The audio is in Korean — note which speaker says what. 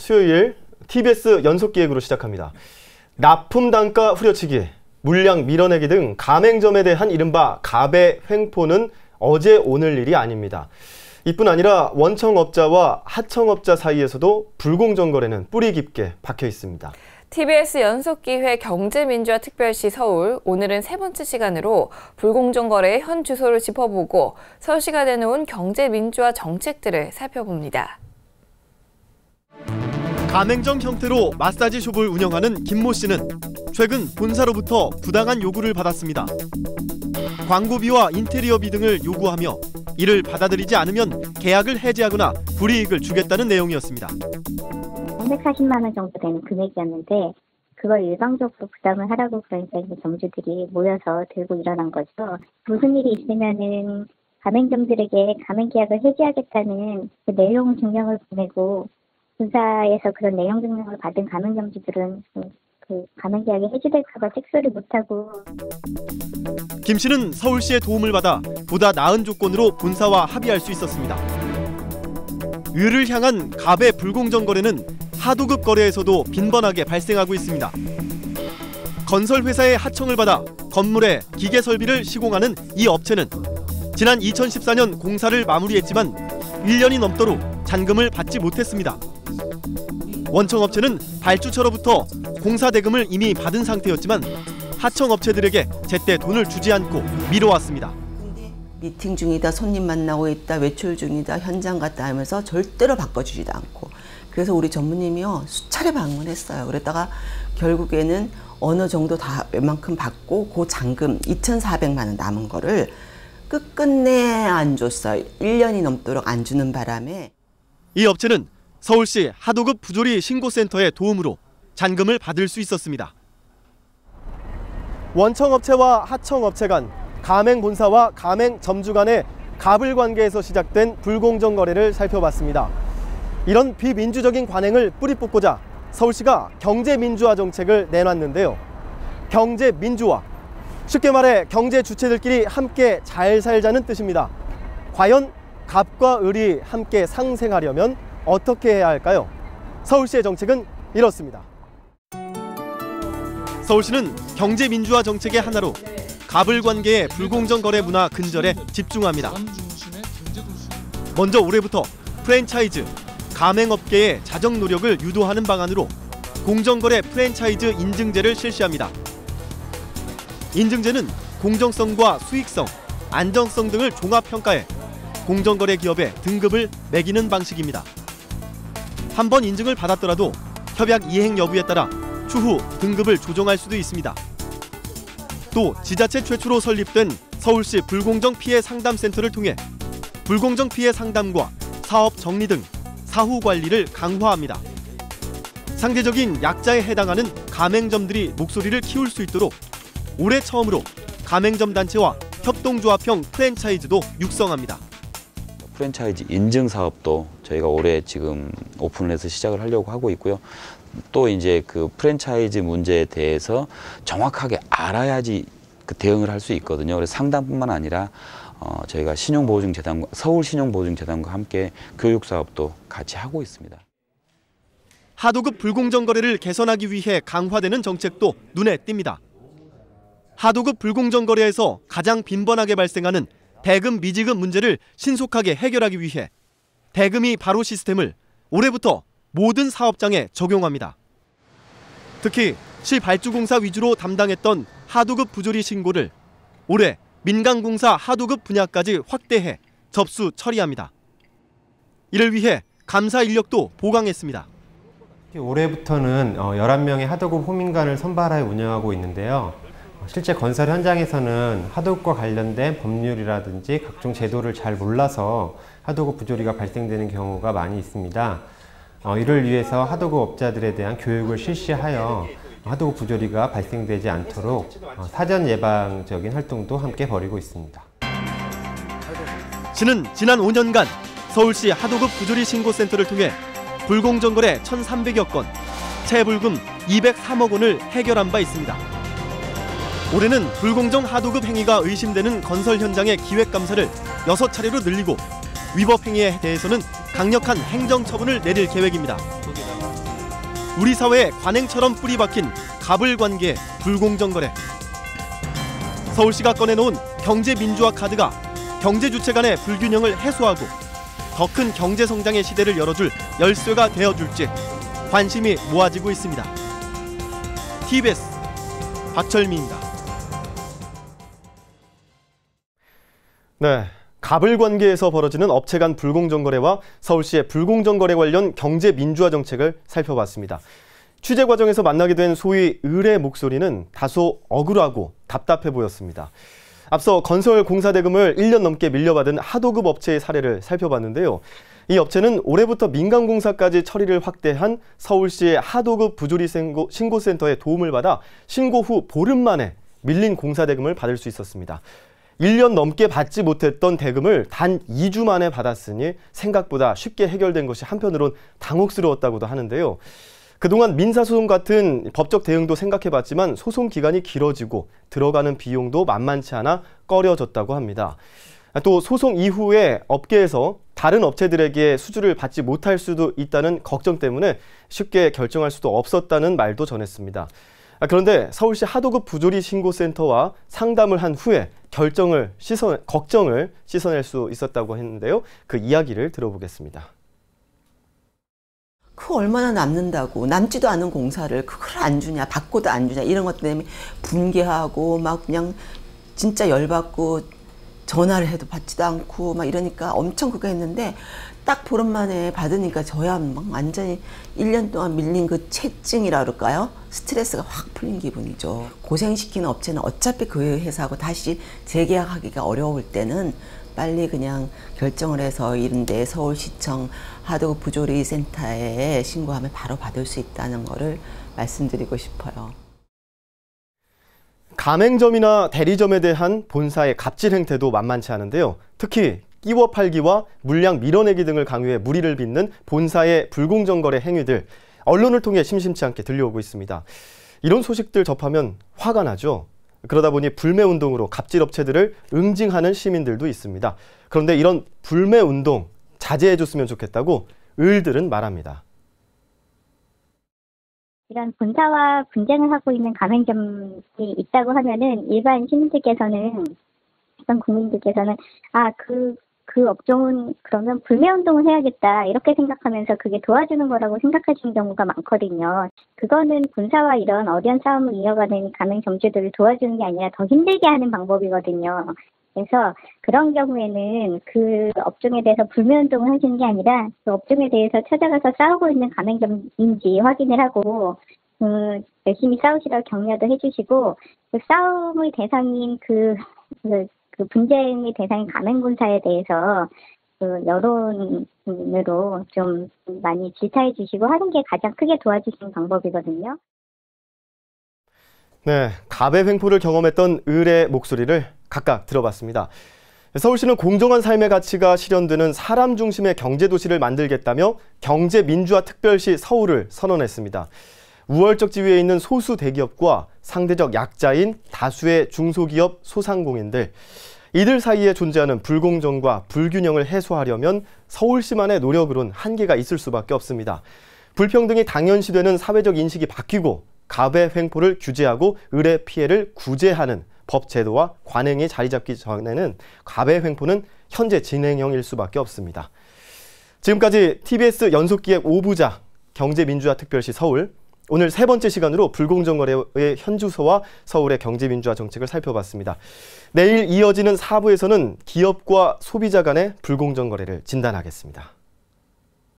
Speaker 1: 수요일 TBS 연속기획으로 시작합니다. 납품 단가 후려치기, 물량 밀어내기 등 가맹점에 대한 이른바 갑의 횡포는 어제 오늘 일이 아닙니다. 이뿐 아니라 원청업자와 하청업자 사이에서도 불공정 거래는 뿌리 깊게 박혀 있습니다.
Speaker 2: TBS 연속기획 경제민주화 특별시 서울, 오늘은 세 번째 시간으로 불공정 거래의 현 주소를 짚어보고 서울시가 내놓은 경제민주화 정책들을 살펴봅니다.
Speaker 1: 가맹점 형태로 마사지숍을 운영하는 김모 씨는 최근 본사로부터 부당한 요구를 받았습니다. 광고비와 인테리어비 등을 요구하며 이를 받아들이지 않으면 계약을 해지하거나 불이익을 주겠다는 내용이었습니다.
Speaker 3: 340만 원 정도 되는 금액이었는데 그걸 일방적으로 부담을 하라고 그러니까 이제 점주들이 모여서 들고 일어난 거죠. 무슨 일이 있으면은 가맹점들에게 가맹 계약을 해지하겠다는 그 내용 증명을 보내고 본사에서 그런 내용 증명을 받은 가맹점주들은 그 가맹 계약이 해지될까 봐 찍소리 못하고.
Speaker 1: 김 씨는 서울시의 도움을 받아 보다 나은 조건으로 본사와 합의할 수 있었습니다. 의를 향한 갑의 불공정 거래는 하도급 거래에서도 빈번하게 발생하고 있습니다. 건설회사의 하청을 받아 건물에 기계 설비를 시공하는 이 업체는 지난 2014년 공사를 마무리했지만 1년이 넘도록 잔금을 받지 못했습니다. 원청업체는 발주처로부터 공사 대금을 이미 받은 상태였지만 하청업체들에게 제때 돈을 주지 않고 미뤄왔습니다.
Speaker 4: 미팅 중이다, 손님 만나고 있다, 외출 중이다, 현장 갔다 하면서 절대로 바꿔주지도 않고, 그래서 우리 전무님이요 수차례 방문했어요. 그랬다가 결국에는 어느 정도 다 웬만큼 받고 그 잔금 2,400만 원 남은 거를 끝끝내 안 줬어요. 1년이 넘도록 안 주는 바람에.
Speaker 1: 이 업체는 서울시 하도급 부조리 신고센터의 도움으로 잔금을 받을 수 있었습니다. 원청업체와 하청업체 간, 가맹본사와 가맹점주 간의 갑을 관계에서 시작된 불공정 거래를 살펴봤습니다. 이런 비민주적인 관행을 뿌리 뽑고자 서울시가 경제민주화 정책을 내놨는데요. 경제민주화, 쉽게 말해 경제 주체들끼리 함께 잘 살자는 뜻입니다. 과연 갑과 을이 함께 상생하려면 어떻게 해야 할까요? 서울시의 정책은 이렇습니다. 서울시는 경제민주화 정책의 하나로 갑을 관계의 불공정 거래 문화 근절에 집중합니다. 먼저 올해부터 프랜차이즈, 가맹업계의 자정 노력을 유도하는 방안으로 공정거래 프랜차이즈 인증제를 실시합니다. 인증제는 공정성과 수익성, 안정성 등을 종합평가해 공정거래 기업의 등급을 매기는 방식입니다. 한 번 인증을 받았더라도 협약 이행 여부에 따라 추후 등급을 조정할 수도 있습니다. 또 지자체 최초로 설립된 서울시 불공정 피해 상담센터를 통해 불공정 피해 상담과 사업 정리 등 사후 관리를 강화합니다. 상대적인 약자에 해당하는 가맹점들이 목소리를 키울 수 있도록 올해 처음으로 가맹점 단체와 협동조합형 프랜차이즈도 육성합니다.
Speaker 5: 프랜차이즈 인증 사업도 저희가 올해 지금 오픈을 해서 시작을 하려고 하고 있고요. 또 이제 그 프랜차이즈 문제에 대해서 정확하게 알아야지 그 대응을 할 수 있거든요. 그래서 상담뿐만 아니라 저희가 신용보증재단과 서울신용보증재단과 함께 교육 사업도 같이 하고 있습니다.
Speaker 1: 하도급 불공정 거래를 개선하기 위해 강화되는 정책도 눈에 띕니다. 하도급 불공정 거래에서 가장 빈번하게 발생하는 대금 미지급 문제를 신속하게 해결하기 위해 대금이 바로 시스템을 올해부터 모든 사업장에 적용합니다. 특히 시발주공사 위주로 담당했던 하도급 부조리 신고를 올해 민간공사 하도급 분야까지 확대해 접수 처리합니다. 이를 위해 감사 인력도 보강했습니다.
Speaker 6: 올해부터는 11명의 하도급 호민관을 선발하여 운영하고 있는데요. 실제 건설 현장에서는 하도급과 관련된 법률이라든지 각종 제도를 잘 몰라서 하도급 부조리가 발생되는 경우가 많이 있습니다. 이를 위해서 하도급 업자들에 대한 교육을 실시하여 하도급 부조리가 발생되지 않도록 사전 예방적인 활동도 함께 벌이고 있습니다.
Speaker 1: 시는 지난 5년간 서울시 하도급 부조리 신고센터를 통해 불공정 거래 1,300여 건, 체불금 203억 원을 해결한 바 있습니다. 올해는 불공정 하도급 행위가 의심되는 건설 현장의 기획감사를 6차례로 늘리고 위법 행위에 대해서는 강력한 행정처분을 내릴 계획입니다. 우리 사회에 관행처럼 뿌리박힌 갑을관계의 불공정거래. 서울시가 꺼내놓은 경제민주화 카드가 경제 주체 간의 불균형을 해소하고 더 큰 경제 성장의 시대를 열어줄 열쇠가 되어줄지 관심이 모아지고 있습니다. TBS 박철미입니다. 네, 갑을관계에서 벌어지는 업체 간 불공정거래와 서울시의 불공정거래 관련 경제민주화 정책을 살펴봤습니다. 취재 과정에서 만나게 된 소위 을의 목소리는 다소 억울하고 답답해 보였습니다. 앞서 건설공사 대금을 1년 넘게 밀려받은 하도급 업체의 사례를 살펴봤는데요. 이 업체는 올해부터 민간공사까지 처리를 확대한 서울시의 하도급 부조리 신고센터의 도움을 받아 신고 후 보름 만에 밀린 공사 대금을 받을 수 있었습니다. 1년 넘게 받지 못했던 대금을 단 2주 만에 받았으니 생각보다 쉽게 해결된 것이 한편으론 당혹스러웠다고도 하는데요. 그동안 민사소송 같은 법적 대응도 생각해봤지만 소송 기간이 길어지고 들어가는 비용도 만만치 않아 꺼려졌다고 합니다. 또 소송 이후에 업계에서 다른 업체들에게 수주를 받지 못할 수도 있다는 걱정 때문에 쉽게 결정할 수도 없었다는 말도 전했습니다. 그런데 서울시 하도급 부조리 신고센터와 상담을 한 후에 걱정을 씻어낼 수 있었다고 했는데요. 그 이야기를 들어보겠습니다.
Speaker 4: 그 얼마나 남는다고, 남지도 않은 공사를 그걸 안 주냐, 받고도 안 주냐, 이런 것 때문에 분개하고 막 그냥 진짜 열받고 전화를 해도 받지도 않고 막 이러니까 엄청 그거 했는데 딱 보름 만에 받으니까 저야 막 완전히 1년 동안 밀린 그 채증이라 그럴까요? 스트레스가 확 풀린 기분이죠. 고생시키는 업체는 어차피 그 회사하고 다시 재계약하기가 어려울 때는 빨리 그냥 결정을 해서 이런데 서울시청 하도급 부조리 센터에 신고하면 바로 받을 수 있다는 거를 말씀드리고 싶어요.
Speaker 1: 가맹점이나 대리점에 대한 본사의 갑질 행태도 만만치 않은데요. 특히 끼워 팔기와 물량 밀어내기 등을 강요해 물의를 빚는 본사의 불공정거래 행위들, 언론을 통해 심심치 않게 들려오고 있습니다. 이런 소식들 접하면 화가 나죠. 그러다 보니 불매운동으로 갑질업체들을 응징하는 시민들도 있습니다. 그런데 이런 불매운동 자제해줬으면 좋겠다고 을들은 말합니다.
Speaker 3: 이런 본사와 분쟁을 하고 있는 가맹점이 있다고 하면은 일반 시민들께서는, 일반 국민들께서는 그 업종은 그러면 불매운동을 해야겠다 이렇게 생각하면서 그게 도와주는 거라고 생각하시는 경우가 많거든요. 그거는 본사와 이런 어려운 싸움을 이어가는 가맹점주들을 도와주는 게 아니라 더 힘들게 하는 방법이거든요. 그래서 그런 경우에는 그 업종에 대해서 불매운동을 하시는 게 아니라 그 업종에 대해서 찾아가서 싸우고 있는 가맹점인지 확인을 하고 열심히 싸우시라고 격려도 해주시고, 그 싸움의 대상인 그 분쟁의 대상인 가맹본사에 대해서 그 여론으로 좀 많이 질타해 주시고 하는 게 가장 크게 도와주시는 방법이거든요.
Speaker 1: 네, 갑의 횡포를 경험했던 을의 목소리를 각각 들어봤습니다. 서울시는 공정한 삶의 가치가 실현되는 사람 중심의 경제도시를 만들겠다며 경제민주화특별시 서울을 선언했습니다. 우월적 지위에 있는 소수 대기업과 상대적 약자인 다수의 중소기업 소상공인들, 이들 사이에 존재하는 불공정과 불균형을 해소하려면 서울시만의 노력으론 한계가 있을 수밖에 없습니다. 불평등이 당연시되는 사회적 인식이 바뀌고 갑의 횡포를 규제하고 을의 피해를 구제하는 법 제도와 관행이 자리 잡기 전에는 갑의 횡포는 현재 진행형일 수밖에 없습니다. 지금까지 TBS 연속기획 5부작 경제민주화특별시 서울, 오늘 세 번째 시간으로 불공정거래의 현주소와 서울의 경제민주화 정책을 살펴봤습니다. 내일 이어지는 4부에서는 기업과 소비자 간의 불공정거래를 진단하겠습니다.